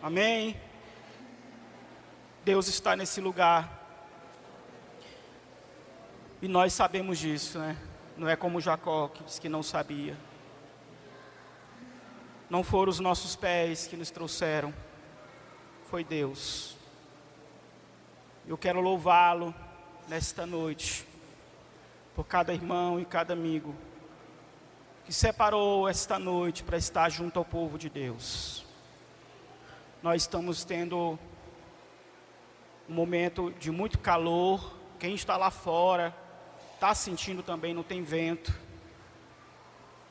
Amém? Deus está nesse lugar. E nós sabemos disso, né? Não é como Jacó, que disse que não sabia. Não foram os nossos pés que nos trouxeram. Foi Deus. Eu quero louvá-lo nesta noite, por cada irmão e cada amigo que separou esta noite para estar junto ao povo de Deus. Nós estamos tendo um momento de muito calor. Quem está lá fora está sentindo também, não tem vento.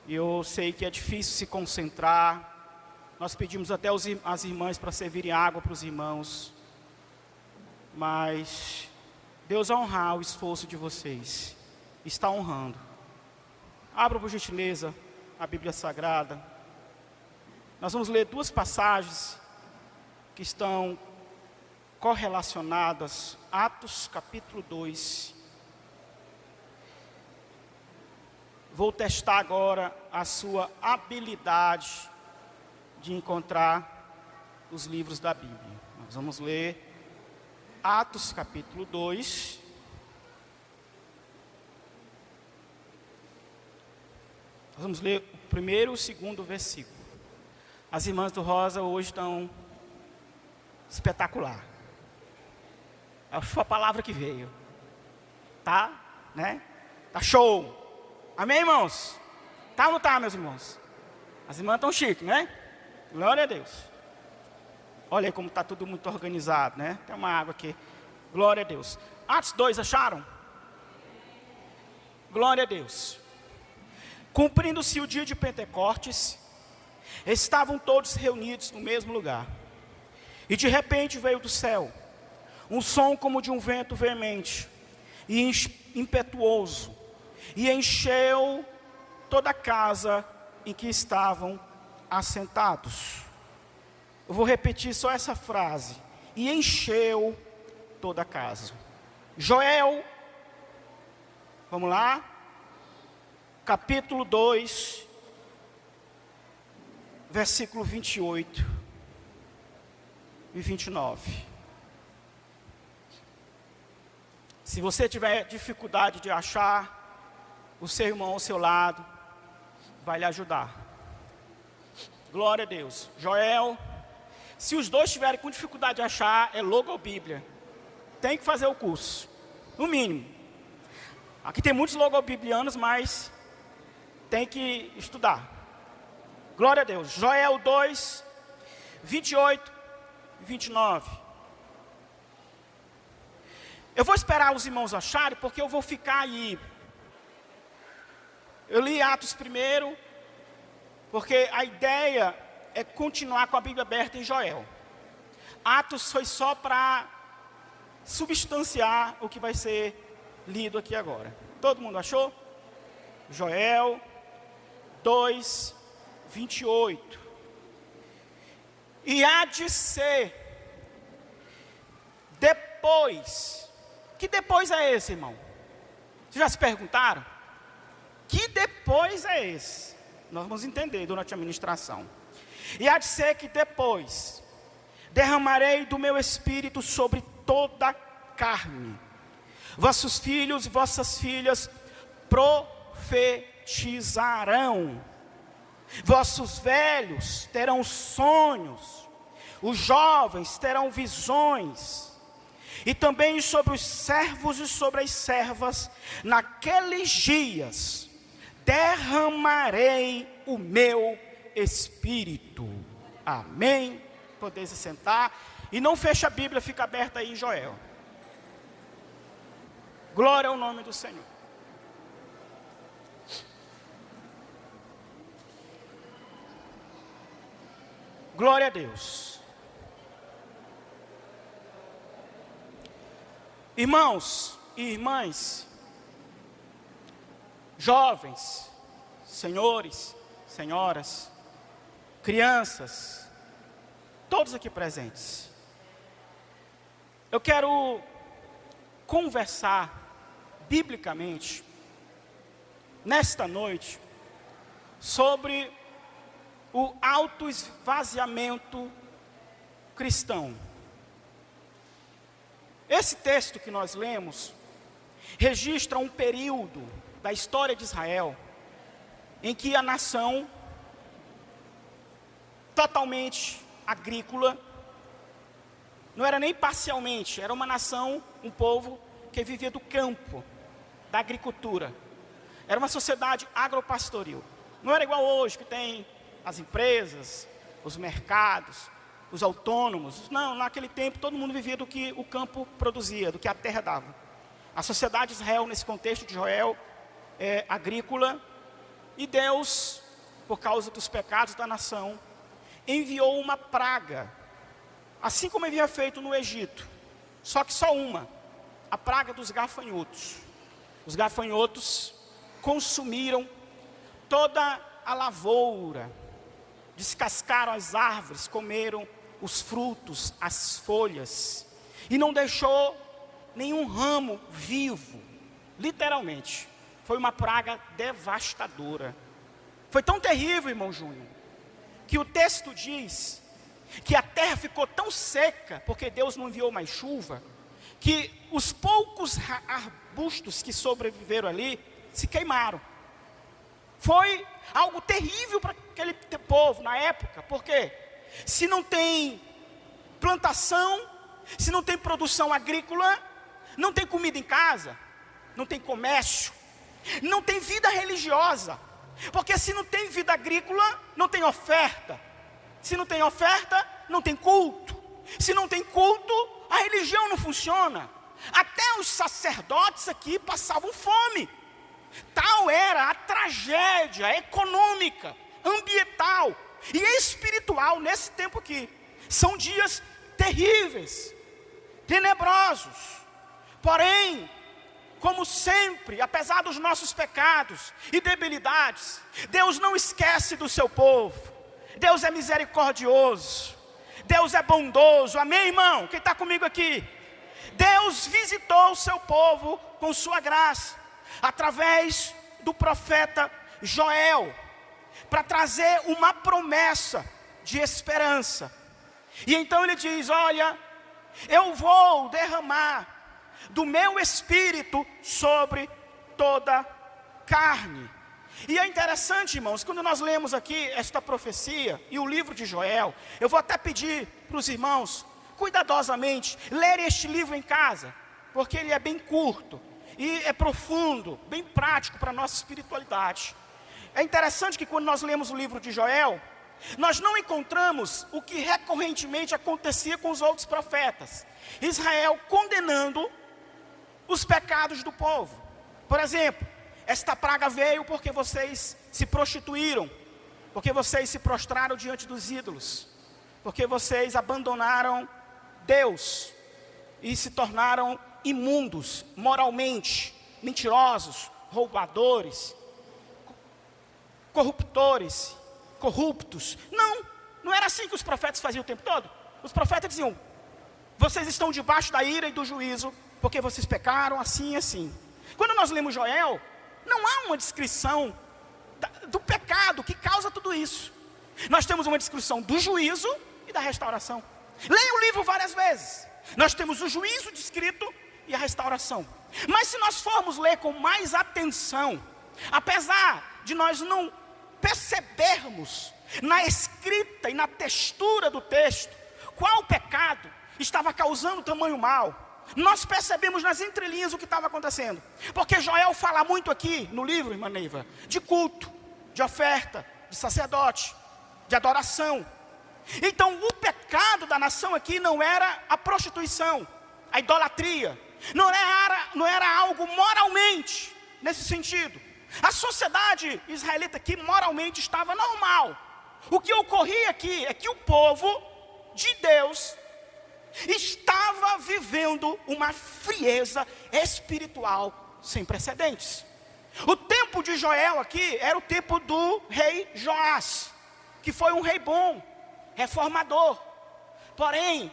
E eu sei que é difícil se concentrar. Nós pedimos até as irmãs para servirem água para os irmãos. Mas Deus vai honrar o esforço de vocês. Está honrando. Abra por gentileza a Bíblia Sagrada. Nós vamos ler duas passagens que estão correlacionadas. Atos capítulo 2. Vou testar agora a sua habilidade de encontrar os livros da Bíblia. Nós vamos ler Atos capítulo 2. Nós vamos ler o primeiro e o segundo versículo. As irmãs do Rosa hoje estão espetacular. Foi a palavra que veio. Tá? Né? Tá show. Amém, irmãos? Tá ou não tá, meus irmãos? As irmãs estão chiques, né? Glória a Deus. Olha aí como está tudo muito organizado, né? Tem uma água aqui. Glória a Deus. Atos 2, acharam? Glória a Deus. Cumprindo-se o dia de Pentecostes, estavam todos reunidos no mesmo lugar. E de repente veio do céu um som como de um vento veemente e impetuoso, e encheu toda a casa em que estavam assentados. Eu vou repetir só essa frase. E encheu toda a casa. Joel, vamos lá, capítulo 2, versículo 28 e 29. Se você tiver dificuldade de achar, o seu irmão ao seu lado vai lhe ajudar. Glória a Deus. Joel, se os dois tiverem com dificuldade de achar, é logobíblia. Tem que fazer o curso, no mínimo. Aqui tem muitos logobiblianos, mas tem que estudar. Glória a Deus. Joel 2, 28 e 29. Eu vou esperar os irmãos acharem, porque eu vou ficar aí. Eu li Atos primeiro, porque a ideia é continuar com a Bíblia aberta em Joel. Atos foi só para substanciar o que vai ser lido aqui agora. Todo mundo achou? Joel 2, 28. E há de ser depois. Que depois é esse, irmão? Vocês já se perguntaram? Que depois é esse? Nós vamos entender durante a ministração. E há de ser que depois derramarei do meu espírito sobre toda a carne. Vossos filhos e vossas filhas profetizarão. Vossos velhos terão sonhos. Os jovens terão visões. E também sobre os servos e sobre as servas, naqueles dias, derramarei o meu espírito. Amém? Podeis se sentar. E não feche a Bíblia, fica aberta aí em Joel. Glória ao nome do Senhor. Glória a Deus. Irmãos e irmãs, jovens, senhores, senhoras, crianças, todos aqui presentes. Eu quero conversar biblicamente nesta noite sobre o autoesvaziamento cristão. Esse texto que nós lemos registra um período da história de Israel em que a nação totalmente agrícola, não era nem parcialmente, era uma nação, um povo que vivia do campo, da agricultura. Era uma sociedade agropastoril. Não era igual hoje, que tem as empresas, os mercados, os autônomos. Não, naquele tempo todo mundo vivia do que o campo produzia, do que a terra dava. A sociedade de Israel, nesse contexto de Joel, é agrícola. E Deus, por causa dos pecados da nação, enviou uma praga, assim como havia feito no Egito, só que só uma, a praga dos gafanhotos. Os gafanhotos consumiram toda a lavoura, descascaram as árvores, comeram os frutos, as folhas, e não deixou nenhum ramo vivo, literalmente. Foi uma praga devastadora. Foi tão terrível, irmão Júnior, que o texto diz que a terra ficou tão seca, porque Deus não enviou mais chuva, que os poucos arbustos que sobreviveram ali se queimaram. Foi algo terrível para aquele povo na época, porque se não tem plantação, se não tem produção agrícola, não tem comida em casa, não tem comércio, não tem vida religiosa, porque se não tem vida agrícola, não tem oferta. Se não tem oferta, não tem culto. Se não tem culto, a religião não funciona. Até os sacerdotes aqui passavam fome. Tal era a tragédia econômica, ambiental e espiritual nesse tempo aqui. São dias terríveis, tenebrosos. Porém, como sempre, apesar dos nossos pecados e debilidades, Deus não esquece do seu povo. Deus é misericordioso, Deus é bondoso, amém, irmão? Quem está comigo aqui? Deus visitou o seu povo com sua graça, através do profeta Joel, para trazer uma promessa de esperança. E então ele diz: olha, eu vou derramar do meu espírito sobre toda carne. E é interessante, irmãos, quando nós lemos aqui esta profecia e o livro de Joel, eu vou até pedir para os irmãos, cuidadosamente, lerem este livro em casa, porque ele é bem curto e é profundo, bem prático para a nossa espiritualidade. É interessante que quando nós lemos o livro de Joel, nós não encontramos o que recorrentemente acontecia com os outros profetas. Israel condenando os pecados do povo. Por exemplo, esta praga veio porque vocês se prostituíram, porque vocês se prostraram diante dos ídolos, porque vocês abandonaram Deus e se tornaram imundos moralmente, mentirosos, roubadores, corruptos. Não era assim que os profetas faziam o tempo todo. Os profetas diziam: vocês estão debaixo da ira e do juízo, porque vocês pecaram assim e assim. Quando nós lemos Joel, não há uma descrição do pecado que causa tudo isso. Nós temos uma descrição do juízo e da restauração. Leia o livro várias vezes. Nós temos o juízo descrito e a restauração. Mas se nós formos ler com mais atenção, apesar de nós não percebermos na escrita e na textura do texto qual pecado estava causando tamanho mal, nós percebemos nas entrelinhas o que estava acontecendo. Porque Joel fala muito aqui no livro, irmã Neiva, de culto, de oferta, de sacerdote, de adoração. Então o pecado da nação aqui não era a prostituição, a idolatria, não era algo moralmente nesse sentido. A sociedade israelita aqui moralmente estava normal. O que ocorria aqui é que o povo de Deus estava vivendo uma frieza espiritual sem precedentes. O tempo de Joel aqui era o tempo do rei Joás, que foi um rei bom, reformador. Porém,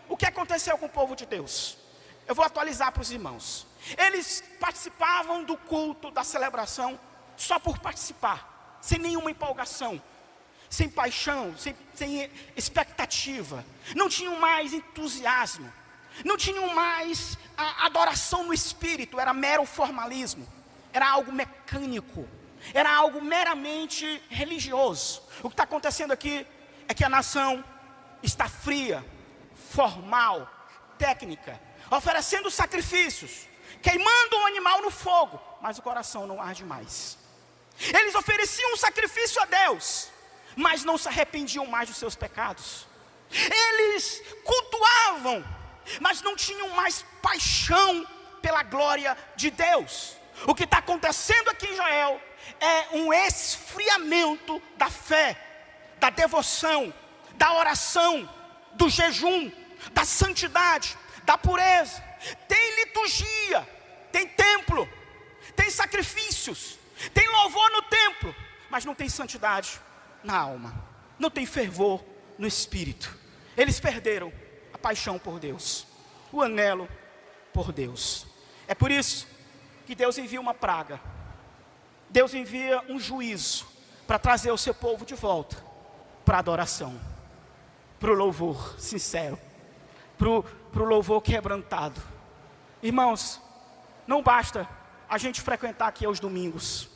o que aconteceu com o povo de Deus? Eu vou atualizar para os irmãos. Eles participavam do culto, da celebração, só por participar, sem nenhuma empolgação, sem paixão, sem expectativa, não tinham mais entusiasmo, não tinham mais a adoração no espírito, era mero formalismo, era algo mecânico, era algo meramente religioso. O que está acontecendo aqui é que a nação está fria, formal, técnica, oferecendo sacrifícios, queimando um animal no fogo, mas o coração não arde mais. Eles ofereciam um sacrifício a Deus, mas não se arrependiam mais dos seus pecados. Eles cultuavam, mas não tinham mais paixão pela glória de Deus. O que está acontecendo aqui em Israel é um esfriamento da fé, da devoção, da oração, do jejum, da santidade, da pureza. Tem liturgia, tem templo, tem sacrifícios, tem louvor no templo, mas não tem santidade na alma, não tem fervor no espírito. Eles perderam a paixão por Deus, o anelo por Deus. É por isso que Deus envia uma praga, Deus envia um juízo para trazer o seu povo de volta para a adoração, para o louvor sincero, para o louvor quebrantado. Irmãos, não basta a gente frequentar aqui aos domingos,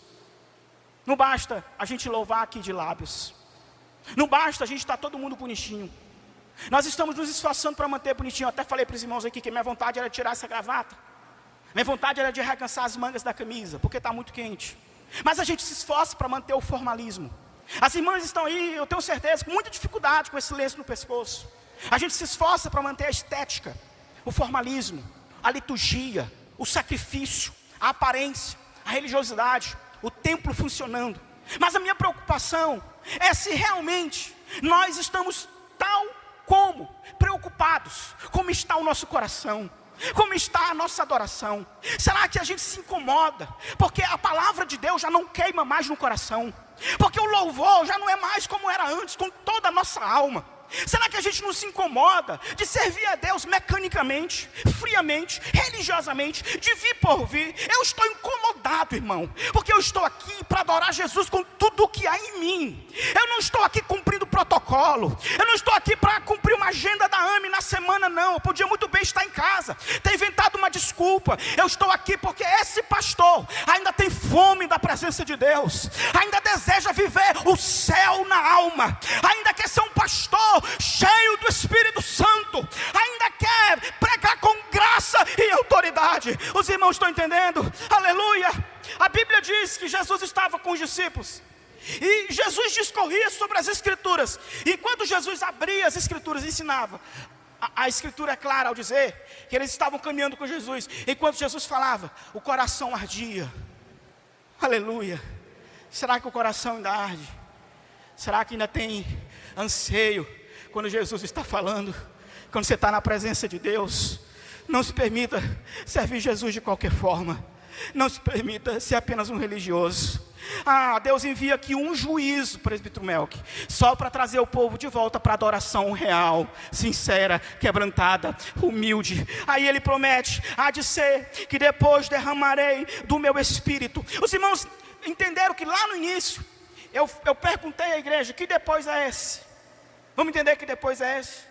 não basta a gente louvar aqui de lábios, não basta a gente estar todo mundo bonitinho. Nós estamos nos esforçando para manter bonitinho. Eu até falei para os irmãos aqui que minha vontade era tirar essa gravata, minha vontade era de arregaçar as mangas da camisa, porque está muito quente. Mas a gente se esforça para manter o formalismo. As irmãs estão aí, eu tenho certeza, com muita dificuldade com esse lenço no pescoço. A gente se esforça para manter a estética, o formalismo, a liturgia, o sacrifício, a aparência, a religiosidade, o templo funcionando. Mas a minha preocupação é se realmente nós estamos tal como preocupados, como está o nosso coração, como está a nossa adoração. Será que a gente se incomoda porque a palavra de Deus já não queima mais no coração, porque o louvor já não é mais como era antes, com toda a nossa alma? Será que a gente não se incomoda de servir a Deus mecanicamente, friamente, religiosamente, de vir por vir? Eu estou incomodado, irmão, porque eu estou aqui para adorar Jesus com tudo o que há em mim. Eu não estou aqui cumprindo protocolo, eu não estou aqui para cumprir uma agenda da AME na semana, não. Eu podia muito bem estar em casa, ter inventado uma desculpa. Eu estou aqui porque esse pastor ainda tem fome da presença de Deus, ainda deseja viver o céu na alma, ainda quer ser um pastor cheio do Espírito Santo, ainda quer pregar com graça e autoridade. Os irmãos estão entendendo? Aleluia! A Bíblia diz que Jesus estava com os discípulos e Jesus discorria sobre as Escrituras. Enquanto Jesus abria as Escrituras e ensinava, a Escritura é clara ao dizer que eles estavam caminhando com Jesus. Enquanto Jesus falava, o coração ardia. Aleluia! Será que o coração ainda arde? Será que ainda tem anseio quando Jesus está falando? Quando você está na presença de Deus, não se permita servir Jesus de qualquer forma, não se permita ser apenas um religioso. Deus envia aqui um juízo, presbítero Melk, só para trazer o povo de volta para a adoração real, sincera, quebrantada, humilde. Aí ele promete, há de ser que depois derramarei do meu espírito. Os irmãos entenderam que lá no início, eu perguntei à igreja, que depois é esse? Vamos entender que depois é esse?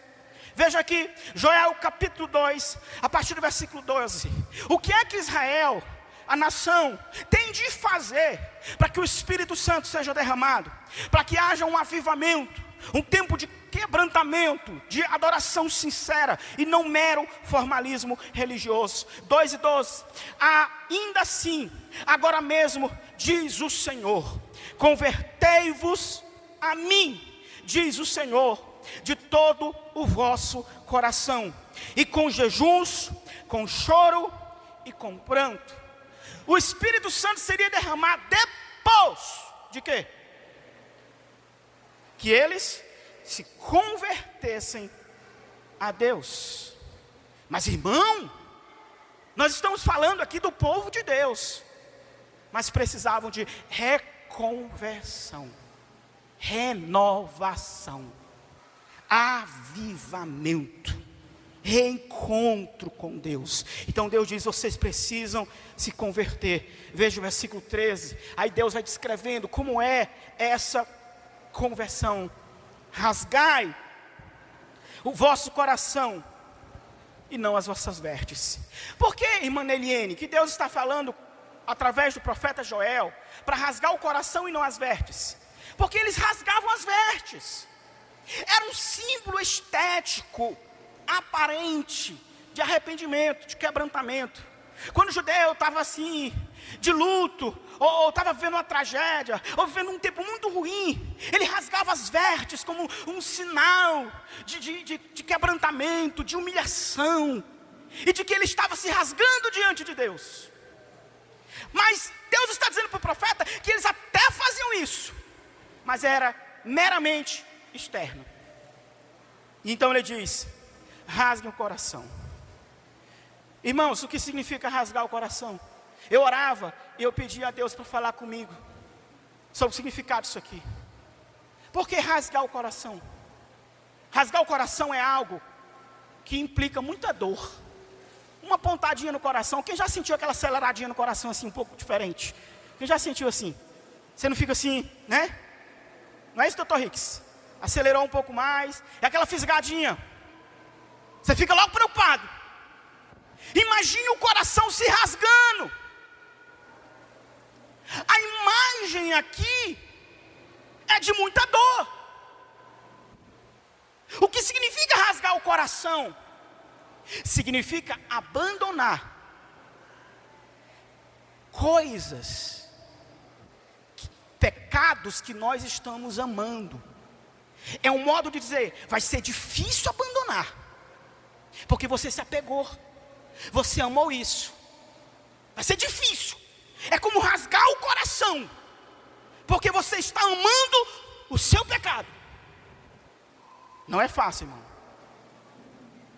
Veja aqui, Joel capítulo 2, a partir do versículo 12. O que é que Israel, a nação, tem de fazer para que o Espírito Santo seja derramado? Para que haja um avivamento, um tempo de quebrantamento, de adoração sincera e não mero formalismo religioso. 2:12. Ainda assim, agora mesmo, diz o Senhor, convertei-vos a mim, diz o Senhor, de todo o vosso coração, e com jejuns, com choro e com pranto. O Espírito Santo seria derramado depois de quê? Que eles se convertessem a Deus. Mas irmão, nós estamos falando aqui do povo de Deus, mas precisavam de reconversão, renovação, avivamento, reencontro com Deus. Então Deus diz, vocês precisam se converter. Veja o versículo 13, aí Deus vai descrevendo como é essa conversão. Rasgai o vosso coração e não as vossas vestes. Por que, irmã Neliene, que Deus está falando através do profeta Joel para rasgar o coração e não as vestes? Porque eles rasgavam as vestes. Era um símbolo estético, aparente, de arrependimento, de quebrantamento. Quando o judeu estava assim, de luto, ou estava vivendo uma tragédia, ou vivendo um tempo muito ruim, ele rasgava as vestes como um sinal de quebrantamento, de humilhação, e de que ele estava se rasgando diante de Deus. Mas Deus está dizendo para o profeta que eles até faziam isso, mas era meramente externo. Então ele diz: rasguem o coração. Irmãos, o que significa rasgar o coração? Eu orava e eu pedia a Deus para falar comigo sobre o significado disso aqui. Por que rasgar o coração? Rasgar o coração é algo que implica muita dor. Uma pontadinha no coração. Quem já sentiu aquela aceleradinha no coração assim, um pouco diferente? Quem já sentiu assim? Você não fica assim, né? Não é isso, doutor Rix? Acelerou um pouco mais. É aquela fisgadinha. Você fica logo preocupado. Imagine o coração se rasgando. A imagem aqui é de muita dor. O que significa rasgar o coração? Significa abandonar coisas, pecados que nós estamos amando. É um modo de dizer, vai ser difícil abandonar, porque você se apegou, você amou isso. Vai ser difícil. É como rasgar o coração, porque você está amando o seu pecado. Não é fácil, irmão.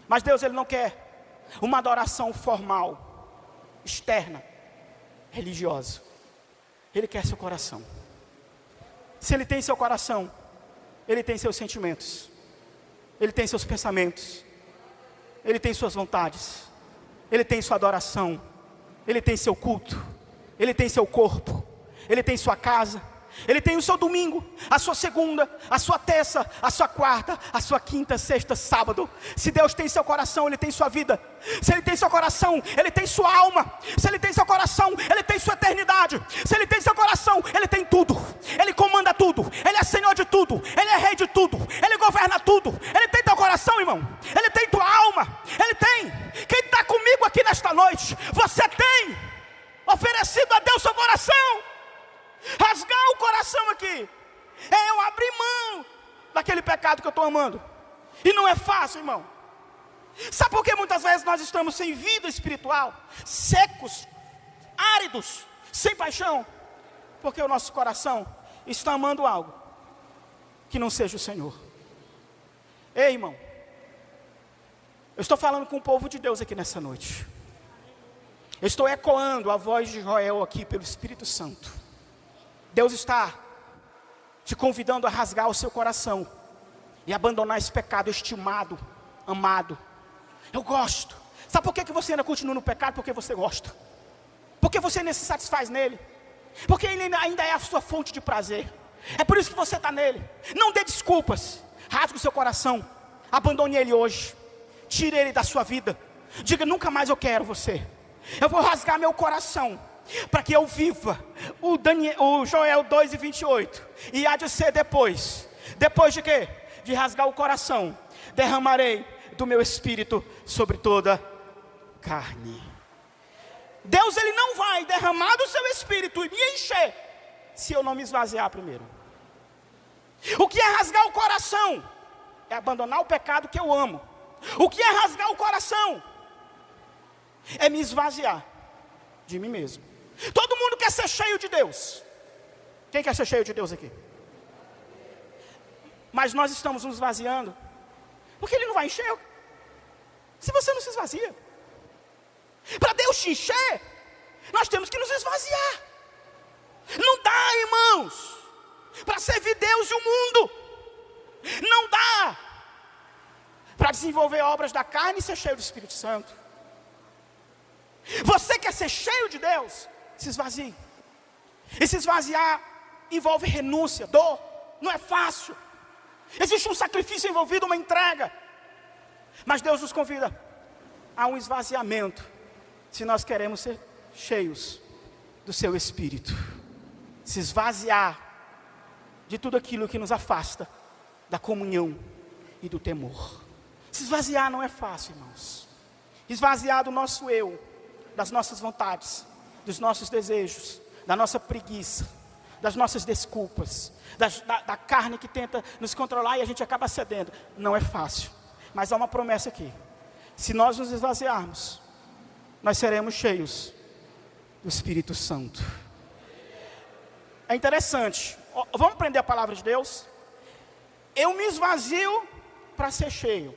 Mas Deus, Ele não quer uma adoração formal, externa, religiosa. Ele quer seu coração. Se Ele tem seu coração, Ele tem seus sentimentos, Ele tem seus pensamentos, Ele tem suas vontades, Ele tem sua adoração, Ele tem seu culto, Ele tem seu corpo, Ele tem sua casa, Ele tem o seu domingo, a sua segunda, a sua terça, a sua quarta, a sua quinta, sexta, sábado. Se Deus tem seu coração, Ele tem sua vida. Se Ele tem seu coração, Ele tem sua alma. Se Ele tem seu coração, Ele tem sua eternidade. Se Ele tem seu coração, Ele tem tudo. Ele comanda tudo, Ele é Senhor de tudo, Ele é Rei de tudo, Ele governa tudo. Ele tem teu coração, irmão, Ele tem tua alma, Ele tem. Quem está comigo aqui nesta noite, você tem oferecido a Deus seu coração. Rasgar o coração aqui é eu abrir mão daquele pecado que eu estou amando. E não é fácil, irmão. Sabe por que muitas vezes nós estamos sem vida espiritual, secos, áridos, sem paixão? Porque o nosso coração está amando algo que não seja o Senhor. Ei, irmão, eu estou falando com o povo de Deus aqui nessa noite. Eu estou ecoando a voz de Joel aqui pelo Espírito Santo. Deus está te convidando a rasgar o seu coração e abandonar esse pecado estimado, amado. Eu gosto. Sabe por que você ainda continua no pecado? Porque você gosta. Porque você ainda se satisfaz nele. Porque ele ainda é a sua fonte de prazer. É por isso que você está nele. Não dê desculpas. Rasgue o seu coração. Abandone ele hoje. Tire ele da sua vida. Diga, nunca mais eu quero você. Eu vou rasgar meu coração, para que eu viva o Joel 2:28. E há de ser depois de quê? De rasgar o coração, derramarei do meu espírito sobre toda carne. Deus, Ele não vai derramar do seu espírito e me encher se eu não me esvaziar primeiro. O que é rasgar o coração? É abandonar o pecado que eu amo. O que é rasgar o coração? É me esvaziar de mim mesmo. Todo mundo quer ser cheio de Deus. Quem quer ser cheio de Deus aqui? Mas nós estamos nos esvaziando, porque Ele não vai encher se você não se esvazia. Para Deus te encher, nós temos que nos esvaziar. Não dá, irmãos, para servir Deus e o mundo. Não dá para desenvolver obras da carne e ser cheio do Espírito Santo. Você quer ser cheio de Deus? Se esvazie. E se esvaziar envolve renúncia, dor, não é fácil. Existe um sacrifício envolvido, uma entrega. Mas Deus nos convida a um esvaziamento, se nós queremos ser cheios do seu Espírito. Se esvaziar de tudo aquilo que nos afasta da comunhão e do temor. Se esvaziar não é fácil, irmãos. Esvaziar do nosso eu, das nossas vontades, dos nossos desejos, da nossa preguiça, das nossas desculpas, da carne que tenta nos controlar e a gente acaba cedendo. Não é fácil, mas há uma promessa aqui. Se nós nos esvaziarmos, nós seremos cheios do Espírito Santo. É interessante, vamos aprender a palavra de Deus? Eu me esvazio para ser cheio.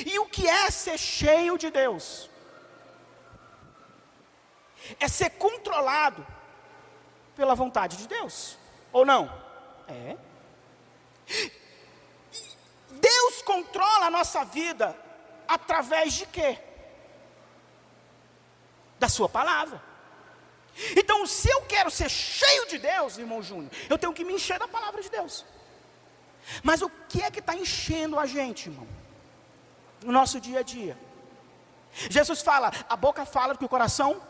E o que é ser cheio de Deus? É ser controlado pela vontade de Deus, ou não? É. Deus controla a nossa vida através de quê? Da sua palavra. Então, se eu quero ser cheio de Deus, irmão Júnior, eu tenho que me encher da palavra de Deus. Mas o que é que está enchendo a gente, irmão? No nosso dia a dia. Jesus fala, a boca fala do que o coração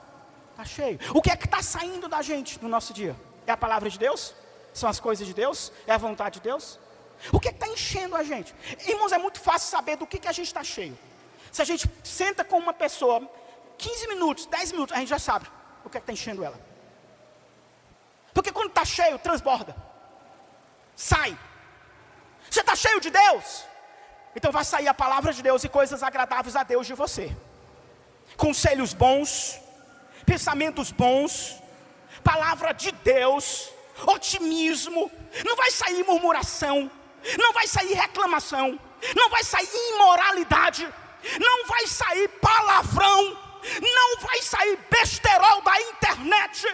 está cheio. O que é que está saindo da gente no nosso dia? É a palavra de Deus? São as coisas de Deus? É a vontade de Deus? O que é que está enchendo a gente? Irmãos, é muito fácil saber do que a gente está cheio. Se a gente senta com uma pessoa 15 minutos, 10 minutos, a gente já sabe o que é que está enchendo ela. Porque quando está cheio, transborda. Sai. Você está cheio de Deus? Então vai sair a palavra de Deus e coisas agradáveis a Deus de você. Conselhos bons, pensamentos bons, palavra de Deus, otimismo. Não vai sair murmuração, não vai sair reclamação, não vai sair imoralidade, não vai sair palavrão, não vai sair besterol da internet,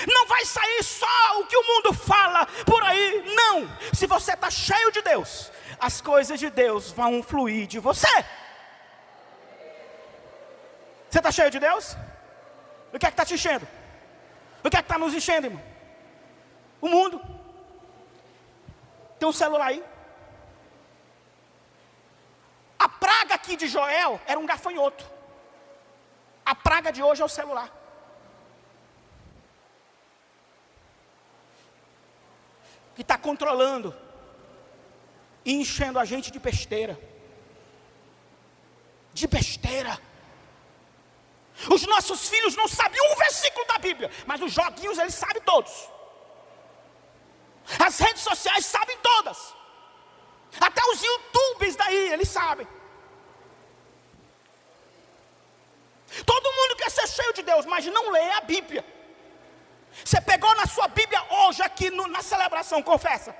não vai sair só o que o mundo fala por aí. Não, se você está cheio de Deus, as coisas de Deus vão fluir de você. Você está cheio de Deus? O que é que está te enchendo? O que é que está nos enchendo, irmão? O mundo. Tem um celular aí. A praga aqui de Joel era um gafanhoto. A praga de hoje é o celular. Que está controlando e enchendo a gente de besteira. De besteira. Os nossos filhos não sabem um versículo da Bíblia, mas os joguinhos eles sabem todos. As redes sociais sabem todas. Até os YouTubes daí, eles sabem. Todo mundo quer ser cheio de Deus, mas não lê a Bíblia. Você pegou na sua Bíblia hoje aqui na celebração, confessa.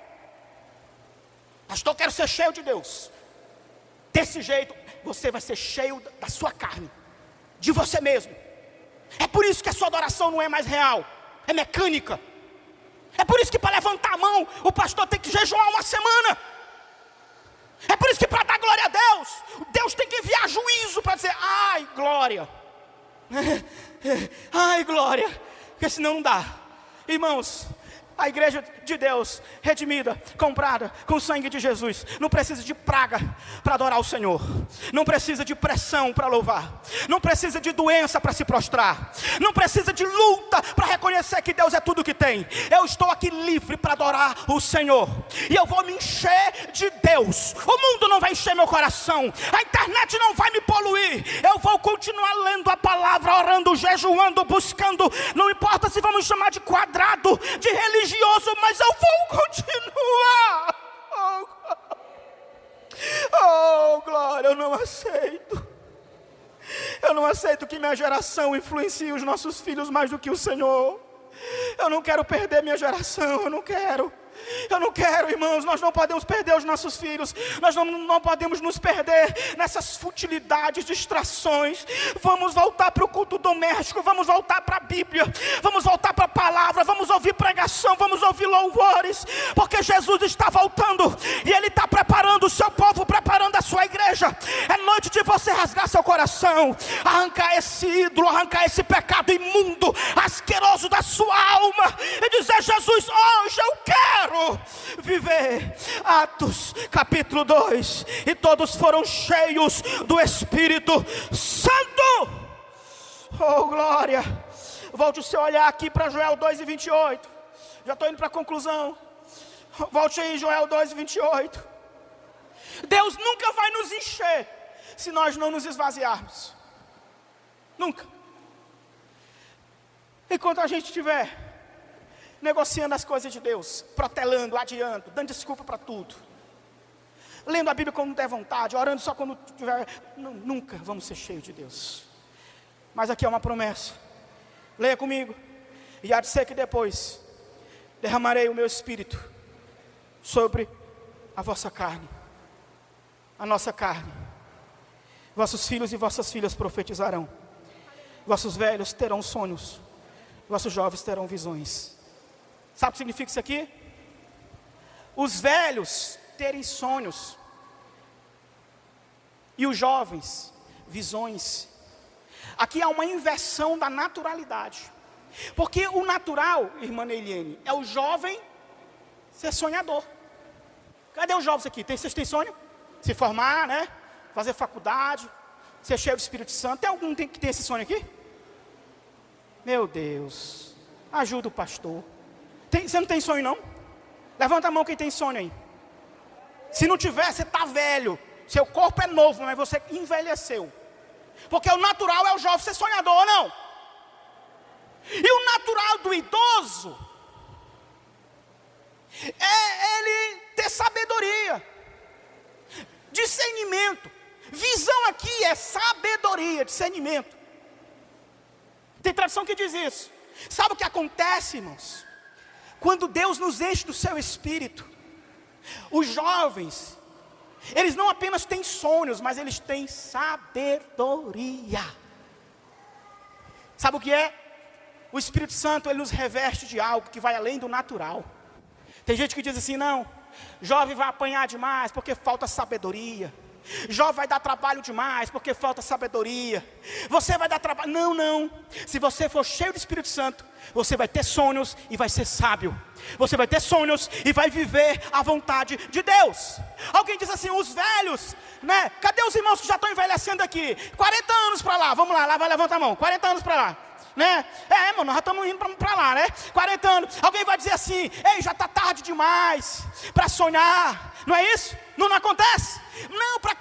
Pastor, eu quero ser cheio de Deus. Desse jeito, você vai ser cheio da sua carne, de você mesmo. É por isso que a sua adoração não é mais real, é mecânica. É por isso que para levantar a mão, o pastor tem que jejuar uma semana. É por isso que para dar glória a Deus, Deus tem que enviar juízo para dizer, ai glória. Ai glória, porque senão não dá. Irmãos, a igreja de Deus, redimida, comprada com o sangue de Jesus, não precisa de praga para adorar o Senhor, não precisa de pressão para louvar, não precisa de doença para se prostrar, não precisa de luta para reconhecer que Deus é tudo que tem. Eu estou aqui livre para adorar o Senhor, e eu vou me encher de Deus. O mundo não vai encher meu coração, a internet não vai me poluir. Eu vou continuar lendo a palavra, orando, jejuando, buscando. Não importa se vamos chamar de quadrado, de religioso, mas eu vou continuar. Oh glória, eu não aceito. Eu não aceito que minha geração influencie os nossos filhos mais do que o Senhor. Eu não quero perder minha geração, eu não quero, irmãos. Nós não podemos perder os nossos filhos. Nós não podemos nos perder nessas futilidades, distrações. Vamos voltar para o culto doméstico. Vamos voltar para a Bíblia. Vamos voltar para a palavra. Vamos ouvir pregação. Vamos ouvir louvores. Porque Jesus está voltando. E Ele está preparando o seu povo, preparando a sua igreja. É noite de você rasgar seu coração, arrancar esse ídolo, arrancar esse pecado imundo, asqueroso da sua alma, e dizer: Jesus, hoje eu quero viver. Atos capítulo 2. E todos foram cheios do Espírito Santo. Oh, glória. Volte o seu olhar aqui para Joel 2:28. Já estou indo para a conclusão. Volte aí, Joel 2:28. Deus nunca vai nos encher se nós não nos esvaziarmos. Nunca. Enquanto a gente estiver negociando as coisas de Deus, protelando, adiando, dando desculpa para tudo, lendo a Bíblia quando der vontade, orando só quando tiver, nunca vamos ser cheios de Deus. Mas aqui é uma promessa. Leia comigo. E há de ser que depois derramarei o meu espírito sobre a vossa carne, a nossa carne. Vossos filhos e vossas filhas profetizarão. Vossos velhos terão sonhos. Vossos jovens terão visões. Sabe o que significa isso aqui? Os velhos terem sonhos. E os jovens, visões. Aqui há uma inversão da naturalidade. Porque o natural, irmã Neiliene, é o jovem ser sonhador. Cadê os jovens aqui? Vocês têm sonho? Se formar, né? Fazer faculdade, ser cheio do Espírito Santo. Tem algum que tem esse sonho aqui? Meu Deus, ajuda o pastor. Você não tem sonho não? Levanta a mão quem tem sonho aí. Se não tiver, você está velho. Seu corpo é novo, mas você envelheceu. Porque o natural é o jovem ser sonhador, ou não? E o natural do idoso é ele ter sabedoria, discernimento. Visão aqui é sabedoria, discernimento. Tem tradição que diz isso. Sabe o que acontece, irmãos? Quando Deus nos enche do seu espírito, os jovens, eles não apenas têm sonhos, mas eles têm sabedoria. Sabe o que é? O Espírito Santo, ele nos reveste de algo que vai além do natural. Tem gente que diz assim: não, jovem vai apanhar demais porque falta sabedoria. Jovem vai dar trabalho demais porque falta sabedoria. Você vai dar trabalho. Não, não. Se você for cheio do Espírito Santo, você vai ter sonhos e vai ser sábio. Você vai ter sonhos e vai viver a vontade de Deus. Alguém diz assim: os velhos, né? Cadê os irmãos que já estão envelhecendo aqui? 40 anos para lá, vamos lá, vai, levanta a mão. 40 anos para lá, né? Mano, nós já estamos indo para lá, né? 40 anos. Alguém vai dizer assim: ei, já está tarde demais para sonhar. Não é isso? Não acontece? Não, para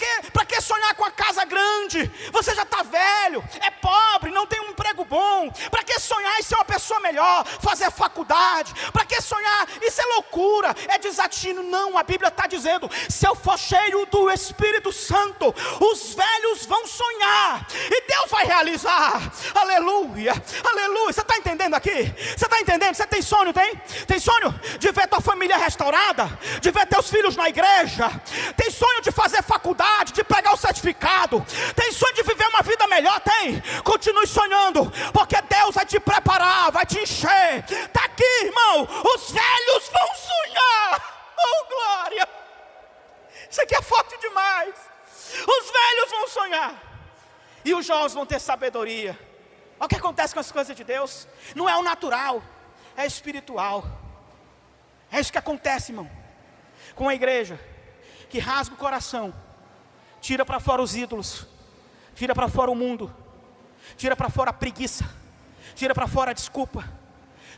que sonhar com a casa grande? Você já está velho, é pobre, não tem um emprego bom. Para que sonhar em ser uma pessoa melhor, fazer faculdade? Para que sonhar? Isso é loucura, é desatino. Não, a Bíblia está dizendo: se eu for cheio do Espírito Santo, os velhos vão sonhar e Deus vai realizar. Aleluia, aleluia. Você está entendendo aqui? Você está entendendo? Você tem sonho, tem? Tem sonho de ver tua família restaurada, de ver teus filhos na igreja? Tem sonho de fazer faculdade, de pegar o certificado? Tem sonho de viver uma vida melhor? Tem. Continue sonhando, porque Deus vai te preparar, vai te encher. Está aqui, irmão, os velhos vão sonhar. Oh, glória. Isso aqui é forte demais. Os velhos vão sonhar e os jovens vão ter sabedoria. Olha o que acontece com as coisas de Deus. Não é o natural, é espiritual. É isso que acontece, irmão, com a igreja que rasga o coração, tira para fora os ídolos, tira para fora o mundo, tira para fora a preguiça, tira para fora a desculpa,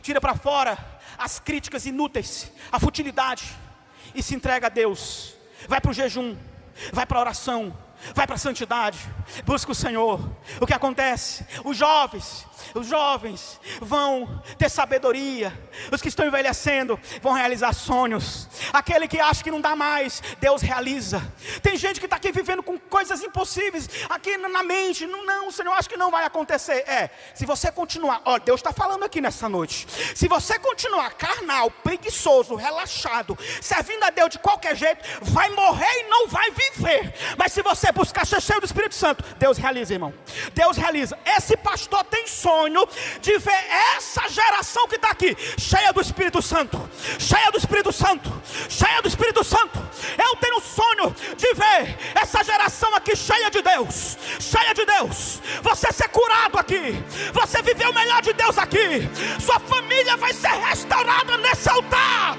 tira para fora as críticas inúteis, a futilidade, e se entrega a Deus. Vai para o jejum, vai para a oração, vai para a santidade, busca o Senhor. O que acontece? Os jovens vão ter sabedoria. Os que estão envelhecendo vão realizar sonhos. Aquele que acha que não dá mais, Deus realiza. Tem gente que está aqui vivendo com coisas impossíveis aqui na mente. Não, Senhor, acho que não vai acontecer. Se você continuar, Deus está falando aqui nessa noite. Se você continuar carnal, preguiçoso, relaxado, servindo a Deus de qualquer jeito, vai morrer e não vai viver. Mas se você buscar ser cheio do Espírito Santo, Deus realiza, irmão. Deus realiza. Esse pastor tem sonho de ver essa geração que está aqui cheia do Espírito Santo, cheia do Espírito Santo, cheia do Espírito Santo. Eu tenho sonho de ver essa hoje. Sua família vai ser restaurada nesse altar.